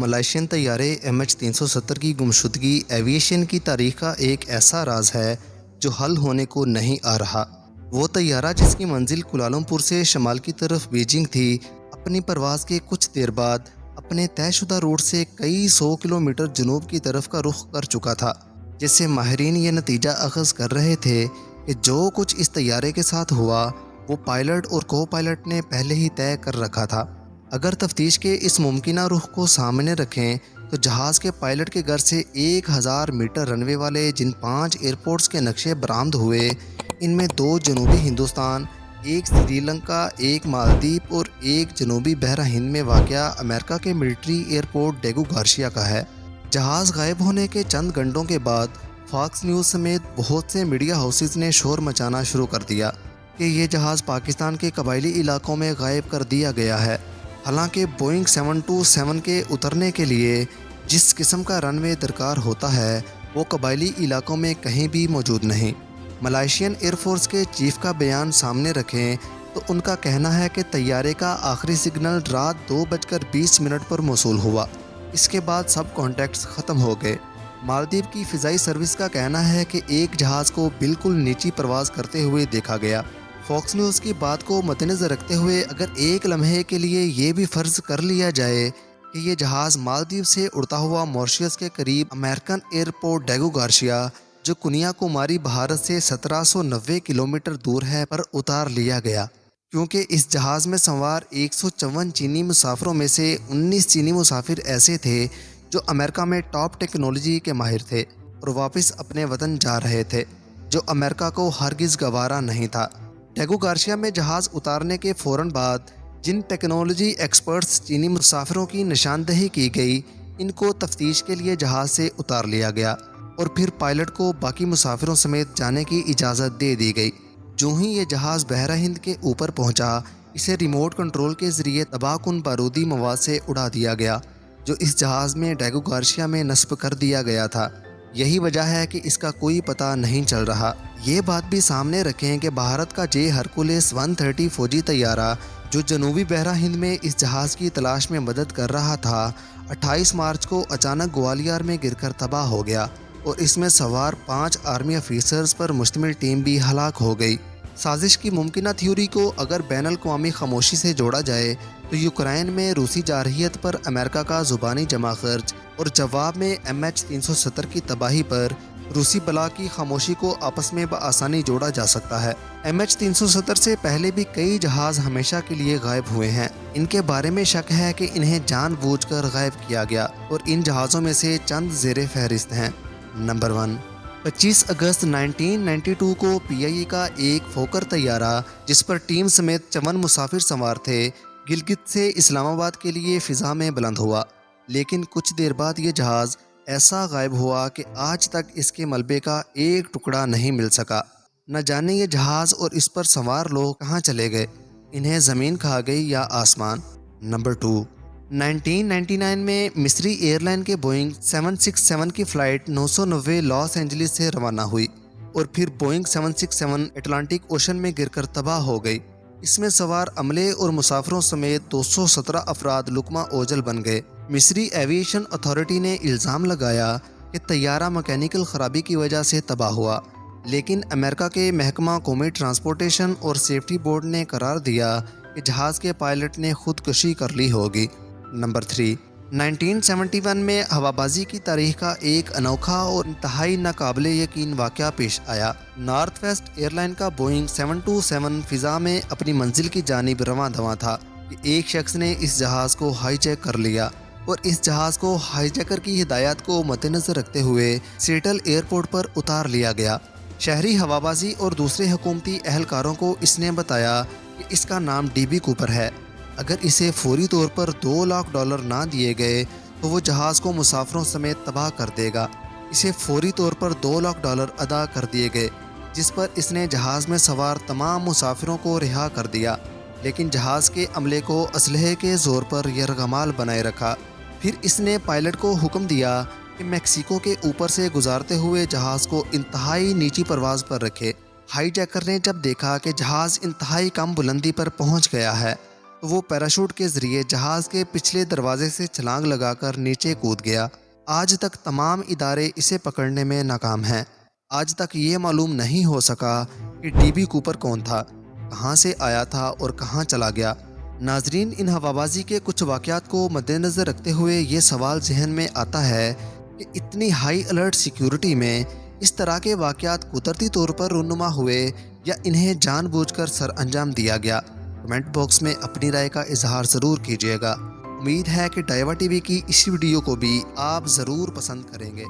Malaysian तैयारे MH370 की गुमशुदगी एविएशन की तारीख का एक ऐसा राज है जो हल होने को नहीं आ रहा। वो तैयारा जिसकी मंजिल कुलालमपुर से शमाल की तरफ बीजिंग थी, अपनी परवाज़ के कुछ देर बाद अपने तयशुदा रूट से कई 100 किलोमीटर जनूब की तरफ का रुख कर चुका था। जिससे माहिरीन ये नतीजा अखज़ कर रहे थे कि जो कुछ इस तैयारे के साथ हुआ वो पायलट और को पायलट ने पहले ही तय कर रखा था। अगर तफ्तीश के इस मुमकिना रुख को सामने रखें तो जहाज़ के पायलट के घर से 1000 मीटर रनवे वाले जिन 5 एयरपोर्ट्स के नक्शे बरामद हुए, इनमें 2 जनूबी हिंदुस्तान, एक श्रीलंका, एक मालदीव और एक जनूबी बहरा हिंद में वाक़या अमेरिका के मिलिट्री एयरपोर्ट डेगू गार्शिया का है। जहाज़ गायब होने के चंद घंटों के बाद फॉक्स न्यूज़ समेत बहुत से मीडिया हाउसेस ने शोर मचाना शुरू कर दिया कि ये जहाज़ पाकिस्तान के कबायली इलाकों में गायब कर दिया गया है। हालांकि बोइंग 727 के उतरने के लिए जिस किस्म का रनवे दरकार होता है वो कबायली इलाकों में कहीं भी मौजूद नहीं। मलेशियन एयरफोर्स के चीफ का बयान सामने रखें तो उनका कहना है कि तैयारे का आखिरी सिग्नल रात 2:20 पर मौसूल हुआ। इसके बाद सब कॉन्टैक्ट्स ख़त्म हो गए। मालदीव की फ़िज़ाई सर्विस का कहना है कि एक जहाज़ को बिल्कुल नीची परवाज़ करते हुए देखा गया। फॉक्स न्यूज़ की बात को मद्देनज़र रखते हुए अगर एक लम्हे के लिए ये भी फ़र्ज़ कर लिया जाए कि ये जहाज़ मालदीव से उड़ता हुआ मॉरिशस के करीब अमेरिकन एयरपोर्ट डेगू गार्शिया, जो कन्याकुमारी भारत से 1790 किलोमीटर दूर है, पर उतार लिया गया, क्योंकि इस जहाज़ में सवार 154 चीनी मुसाफिरों में से 19 चीनी मुसाफिर ऐसे थे जो अमेरिका में टॉप टेक्नोलॉजी के माहिर थे और वापस अपने वतन जा रहे थे, जो अमेरिका को हरगिज़ गवारा नहीं था। डेगू गार्शिया में जहाज़ उतारने के फ़ौरन बाद जिन टेक्नोलॉजी एक्सपर्ट्स चीनी मुसाफिरों की निशानदेही की गई, इनको तफ्तीश के लिए जहाज़ से उतार लिया गया और फिर पायलट को बाकी मुसाफिरों समेत जाने की इजाज़त दे दी गई। जो ही ये जहाज़ बहरा हिंद के ऊपर पहुंचा, इसे रिमोट कंट्रोल के ज़रिए तबाहकुन बारूदी मवाद से उड़ा दिया गया, जो इस जहाज़ में डेगू गार्शिया में नस्ब कर दिया गया था। यही वजह है कि इसका कोई पता नहीं चल रहा। ये बात भी सामने रखें कि भारत का जे हरकुलिस 130 फौजी तैयारा, जो जनूबी बहरा हिंद में इस जहाज़ की तलाश में मदद कर रहा था, 28 मार्च को अचानक ग्वालियर में गिरकर तबाह हो गया और इसमें सवार 5 आर्मी ऑफिसर्स पर मुश्तमिल टीम भी हलाक हो गई। साजिश की मुमकिना थ्योरी को अगर बैनुल अक़वामी खामोशी से जोड़ा जाए तो यूक्रेन में रूसी जारहियत पर अमेरिका का ज़ुबानी जमा खर्च और जवाब में MH370 की तबाही पर रूसी बला की खामोशी को आपस में बआसानी जोड़ा जा सकता है। MH370 से पहले भी कई जहाज़ हमेशा के लिए गायब हुए हैं। इनके बारे में शक है कि इन्हें जानबूझकर गायब किया गया और इन जहाज़ों में से चंद ज़ेरे फहरिस्त हैं। नंबर 1, 25 अगस्त 1992 को PIA का एक फोकर तैयारा, जिस पर टीम समेत 54 मुसाफिर सवार थे, गिलगित से इस्लामाबाद के लिए फ़िज़ा में बुलंद हुआ। लेकिन कुछ देर बाद ये जहाज़ ऐसा गायब हुआ कि आज तक इसके मलबे का एक टुकड़ा नहीं मिल सका। न जाने ये जहाज़ और इस पर सवार लोग कहाँ चले गए, इन्हें ज़मीन खा गई या आसमान। नंबर 2, 1999 में मिस्री एयरलाइन के बोइंग 767 की फ़्लाइट 990 लॉस एंजलिस से रवाना हुई और फिर बोइंग 767 अटलांटिक ओशन में गिरकर तबाह हो गई। इसमें सवार अमले और मुसाफिरों समेत 217 अफराद लुकमा ओझल बन गए। मिस्री एविएशन अथॉरिटी ने इल्ज़ाम लगाया कि तैयारा मैकेनिकल ख़राबी की वजह से तबाह हुआ, लेकिन अमेरिका के महकमा कौमी ट्रांसपोर्टेशन और सेफ्टी बोर्ड ने करार दिया कि जहाज़ के पायलट ने खुदकुशी कर ली होगी। नंबर 3, 1971 में हवाबाजी की तारीख का एक अनोखा और इंतहाई नाकाबिले यकीन वाक़या पेश आया। नॉर्थ वेस्ट एयरलाइन का बोइंग 727 फ़िज़ा में अपनी मंजिल की जानिब रवां दवां था कि एक शख्स ने इस जहाज़ को हाईजैक कर लिया और इस जहाज़ को हाईजैकर की हिदायत को मद्देनज़र रखते हुए सीटल एयरपोर्ट पर उतार लिया गया। शहरी हवाबाजी और दूसरे हुकूमती अहलकारों को इसने बताया कि इसका नाम DB कूपर है। अगर इसे फौरी तौर पर $2 लाख ना दिए गए तो वो जहाज़ को मुसाफिरों समेत तबाह कर देगा। इसे फौरी तौर पर $2 लाख अदा कर दिए गए, जिस पर इसने जहाज़ में सवार तमाम मुसाफिरों को रिहा कर दिया, लेकिन जहाज़ के अमले को असलहे के ज़ोर पर यरगमाल बनाए रखा। फिर इसने पायलट को हुक्म दिया कि मैक्सिको के ऊपर से गुजारते हुए जहाज़ को इंतहाई नीची परवाज़ पर रखे। हाईजैकर ने जब देखा कि जहाज़ इंतहाई कम बुलंदी पर पहुंच गया है تو وہ پیراشوٹ کے ذریعے جہاز کے پچھلے دروازے سے چھلانگ لگا کر نیچے کود گیا۔ آج تک تمام ادارے اسے پکڑنے میں ناکام ہیں۔ آج تک یہ معلوم نہیں ہو سکا کہ ڈی بی کوپر کون تھا، کہاں سے آیا تھا اور کہاں چلا گیا۔ ناظرین، ان ہوابازی کے کچھ واقعات کو مد نظر رکھتے ہوئے یہ سوال ذہن میں آتا ہے کہ اتنی ہائی الرٹ سیکیورٹی میں اس طرح کے واقعات قدرتی طور پر رونما ہوئے یا انہیں جان بوجھ کر سر انجام دیا گیا؟ کمنٹ باکس میں اپنی رائے کا اظہار ضرور کیجیے گا۔ امید ہے کہ ڈائیوا ٹی وی کی اس ویڈیو کو بھی آپ ضرور پسند کریں گے۔